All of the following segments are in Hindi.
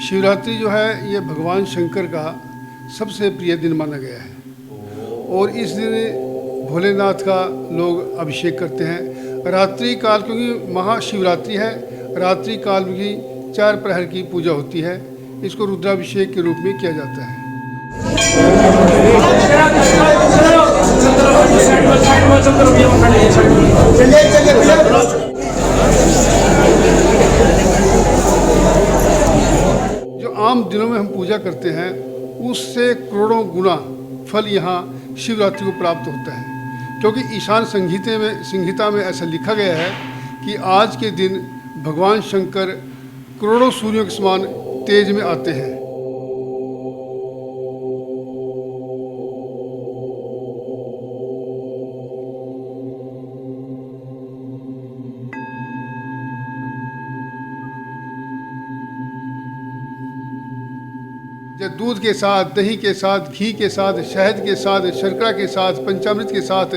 शिवरात्रि जो है ये भगवान शंकर का सबसे प्रिय दिन माना गया है और इस दिन भोलेनाथ का लोग अभिषेक करते हैं। रात्रि काल, क्योंकि महाशिवरात्रि है, रात्रि काल की 4 प्रहर की पूजा होती है। इसको रुद्राभिषेक के रूप में किया जाता है। जो आम दिनों में हम पूजा करते हैं उससे करोड़ों गुना फल यहाँ शिवरात्रि को प्राप्त होता है, क्योंकि ईशान संहिता में ऐसा लिखा गया है कि आज के दिन भगवान शंकर करोड़ों सूर्यों के समान तेज में आते हैं। दूध के साथ, दही के साथ, घी के साथ, शहद के साथ, शर्करा के साथ, पंचामृत के साथ,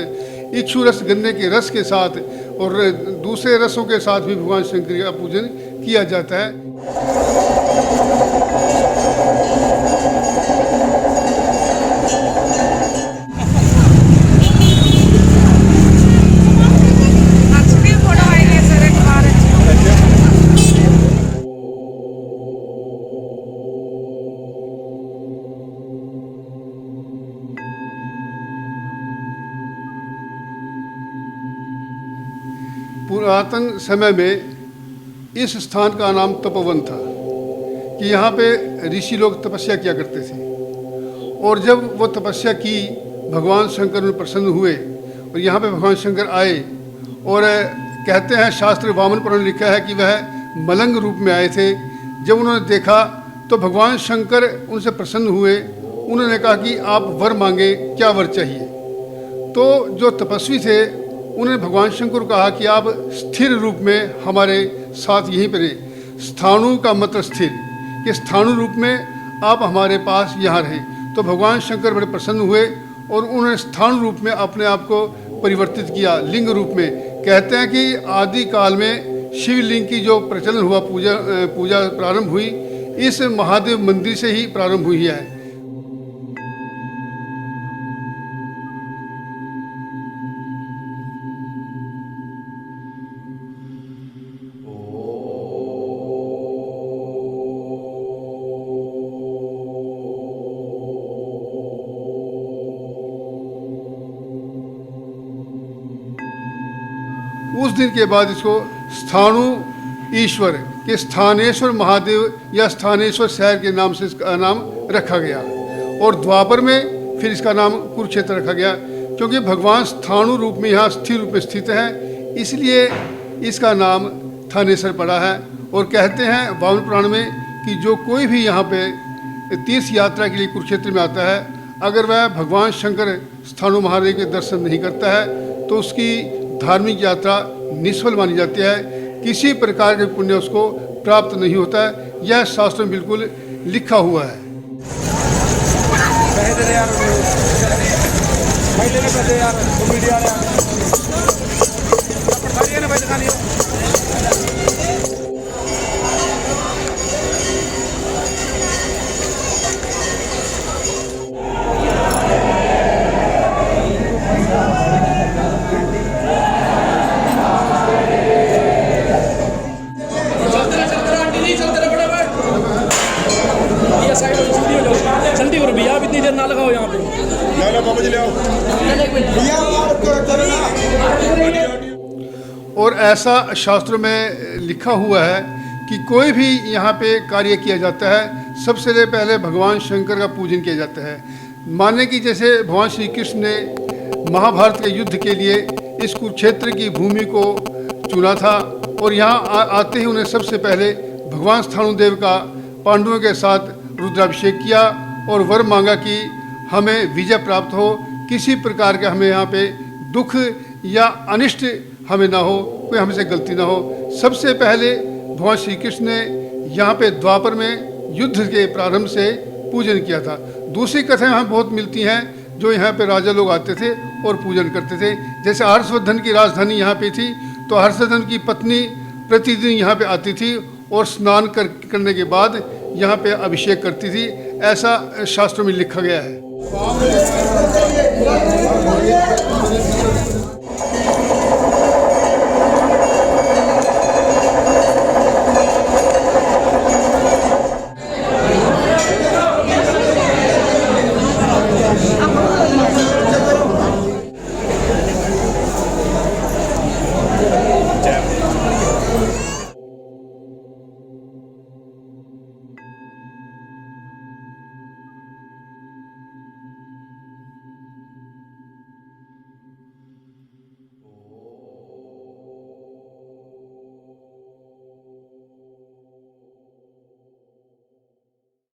इक्षु रस गन्ने के रस के साथ और दूसरे रसों के साथ भी भगवान शंकर का पूजन किया जाता है। पुरातन समय में इस स्थान का नाम तपोवन था कि यहाँ पे ऋषि लोग तपस्या किया करते थे और जब वो तपस्या की भगवान शंकर में प्रसन्न हुए और यहाँ पे भगवान शंकर आए और कहते हैं शास्त्र वामन पुराण लिखा है कि वह मलंग रूप में आए थे। जब उन्होंने देखा तो भगवान शंकर उनसे प्रसन्न हुए। उन्होंने कहा कि आप वर मांगे, क्या वर चाहिए। तो जो तपस्वी थे उन्होंने भगवान शंकर को कहा कि आप स्थिर रूप में हमारे साथ यहीं पर रहें। स्थाणु का मतलब स्थिर, कि स्थाणु रूप में आप हमारे पास यहाँ रहें। तो भगवान शंकर बड़े प्रसन्न हुए और उन्होंने स्थाणु रूप में अपने आप को परिवर्तित किया लिंग रूप में। कहते हैं कि आदि काल में शिवलिंग की जो प्रचलन हुआ, पूजा प्रारंभ हुई, इस महादेव मंदिर से ही प्रारंभ हुई है। उस दिन के बाद इसको स्थाणु ईश्वर के स्थानेश्वर महादेव या स्थानेश्वर शहर के नाम से इसका नाम रखा गया और द्वापर में फिर इसका नाम कुरुक्षेत्र रखा गया, क्योंकि भगवान स्थाणु रूप में यहाँ स्थिर रूप में स्थित है, इसलिए इसका नाम थानेश्वर पड़ा है। और कहते हैं वामन पुराण में कि जो कोई भी यहाँ पे तीर्थ यात्रा के लिए कुरुक्षेत्र में आता है, अगर वह भगवान शंकर स्थाणु महादेव के दर्शन नहीं करता है तो उसकी धार्मिक यात्रा निष्फल मानी जाती है, किसी प्रकार के पुण्य उसको प्राप्त नहीं होता है। यह शास्त्रों में बिल्कुल लिखा हुआ है। जल्दी करो भैया, आप इतनी देर ना लगाओ यहाँ पे। और ऐसा शास्त्रों में लिखा हुआ है कि कोई भी यहाँ पे कार्य किया जाता है, सबसे पहले भगवान शंकर का पूजन किया जाता है। माने कि जैसे भगवान श्री कृष्ण ने महाभारत के युद्ध के लिए इस कुरुक्षेत्र की भूमि को चुना था और यहाँ आते ही उन्हें सबसे पहले भगवान स्थाणुदेव का पांडवों के साथ रुद्राभिषेक किया और वर मांगा कि हमें विजय प्राप्त हो, किसी प्रकार का हमें यहाँ पे दुख या अनिष्ट हमें ना हो। कोई हमसे गलती ना हो। सबसे पहले भगवान श्री कृष्ण ने यहाँ पे द्वापर में युद्ध के प्रारंभ से पूजन किया था। दूसरी कथाएं हमें बहुत मिलती हैं जो यहाँ पे राजा लोग आते थे और पूजन करते थे। जैसे हर्षवर्धन की राजधानी यहाँ पे थी, तो हर्षवर्धन की पत्नी प्रतिदिन यहाँ पे आती थी और स्नान करने के बाद यहाँ पे अभिषेक करती थी, ऐसा शास्त्रों में लिखा गया है।